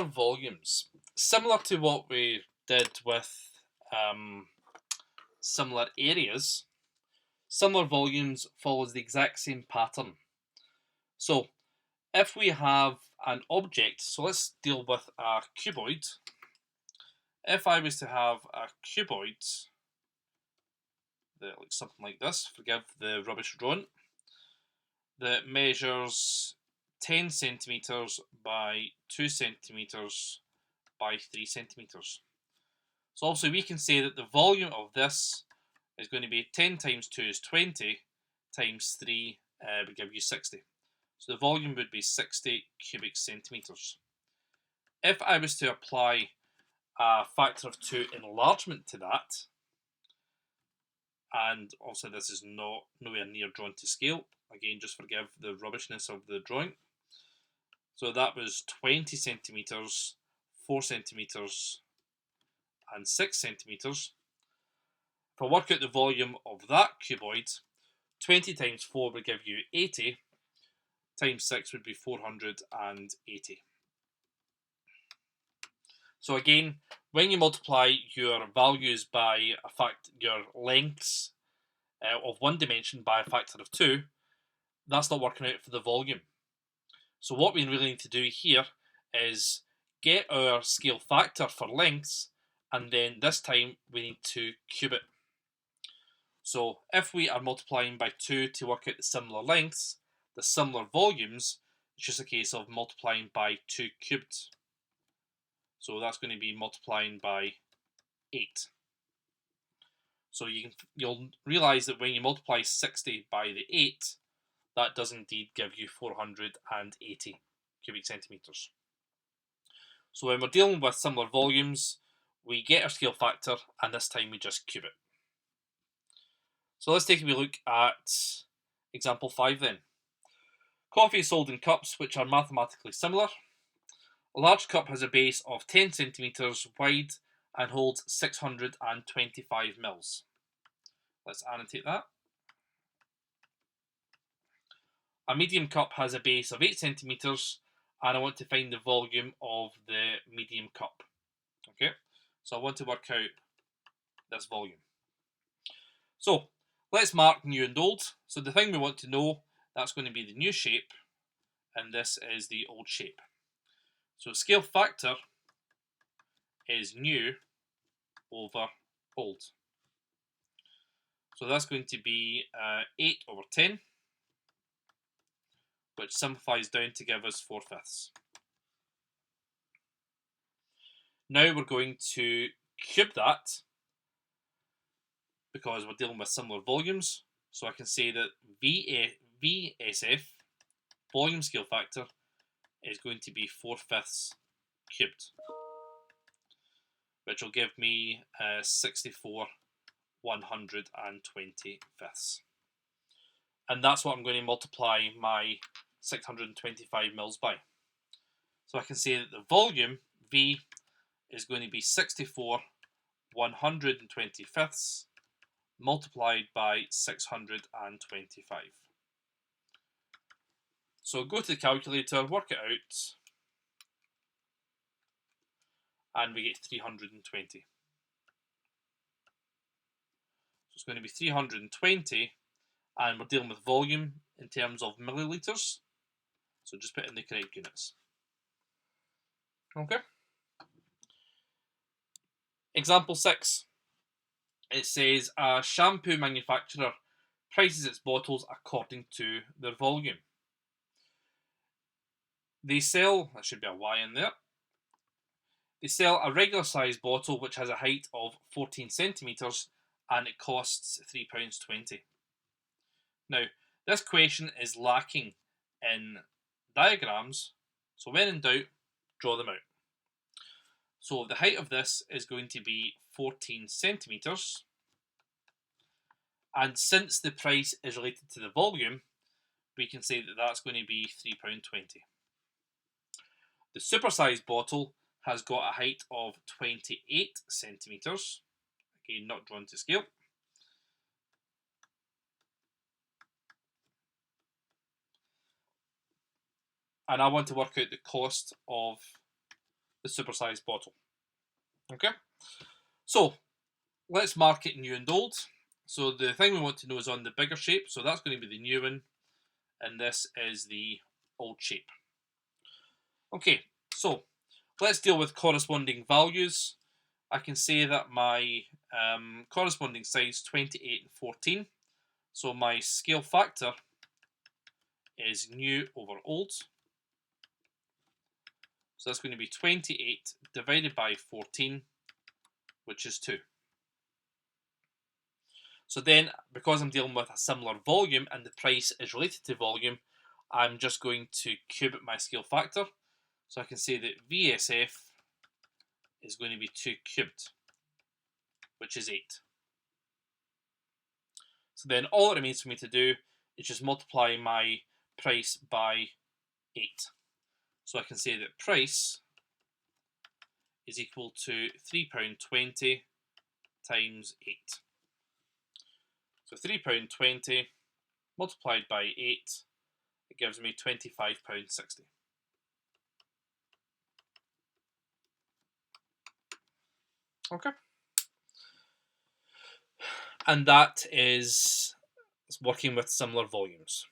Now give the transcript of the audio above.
Volumes. Similar to what we did with um, similar areas, similar volumes follows the exact same pattern. So if we have an object, so let's deal with a cuboid. If I was to have a cuboid that looks something like this, forgive the rubbish drawing, that measures 10 centimeters by 2 centimeters by 3 centimeters. So obviously we can say that the volume of this is going to be 10 times 2 is 20 times 3 would give you 60. So the volume would be 60 cubic centimeters. If I was to apply a factor of 2 enlargement to that, and also this is nowhere near drawn to scale, again just forgive the rubbishness of the drawing. So that was 20 centimeters, 4 centimeters, and 6 centimeters. If I work out the volume of that cuboid, 20 times 4 would give you 80, times 6 would be 480. So again, when you multiply your values by your lengths of one dimension by a factor of 2, that's not working out for the volume. So what we really need to do here is get our scale factor for lengths, and then this time we need to cube it. So if we are multiplying by 2 to work out the similar lengths, the similar volumes, it's just a case of multiplying by 2 cubed. So that's going to be multiplying by 8. So you'll realise that when you multiply 60 by the 8, that does indeed give you 480 cubic centimetres. So when we're dealing with similar volumes, we get our scale factor, and this time we just cube it. So let's take a wee look at example 5 then. Coffee is sold in cups which are mathematically similar. A large cup has a base of 10 centimetres wide and holds 625 mils. Let's annotate that. A medium cup has a base of 8 centimetres, and I want to find the volume of the medium cup. Okay, so I want to work out this volume. So let's mark new and old. So the thing we want to know, that's going to be the new shape, and this is the old shape. So scale factor is new over old. So that's going to be 8 over 10, which simplifies down to give us 4/5. Now we're going to cube that because we're dealing with similar volumes. So I can say that VSF, volume scale factor, is going to be 4/5 cubed, which will give me 64 125ths. And that's what I'm going to multiply my 625 mils by. So I can say that the volume, V, is going to be 64 125ths multiplied by 625. So go to the calculator, work it out, and we get 320. So it's going to be 320, and we're dealing with volume in terms of millilitres, so just put in the correct units. Okay. Example 6. It says a shampoo manufacturer prices its bottles according to their volume. They sell, that should be a Y in there, they sell a regular size bottle which has a height of 14 centimetres and it costs £3.20. Now, this question is lacking in diagrams, so when in doubt, draw them out. So the height of this is going to be 14 centimetres, and since the price is related to the volume, we can say that that's going to be £3.20. The supersized bottle has got a height of 28 centimetres, again not drawn to scale. And I want to work out the cost of the supersized bottle. Okay, so let's mark it new and old. So the thing we want to know is on the bigger shape, so that's going to be the new one, and this is the old shape. Okay, so let's deal with corresponding values. I can say that my corresponding size 28 and 14. So my scale factor is new over old. So that's going to be 28 divided by 14, which is 2. So then, because I'm dealing with a similar volume and the price is related to volume, I'm just going to cube my scale factor. So I can say that VSF is going to be 2 cubed, which is 8. So then all it remains for me to do is just multiply my price by 8. So I can say that price is equal to £3.20 times 8. So £3.20 multiplied by 8, it gives me £25.60. Okay. And that is working with similar volumes.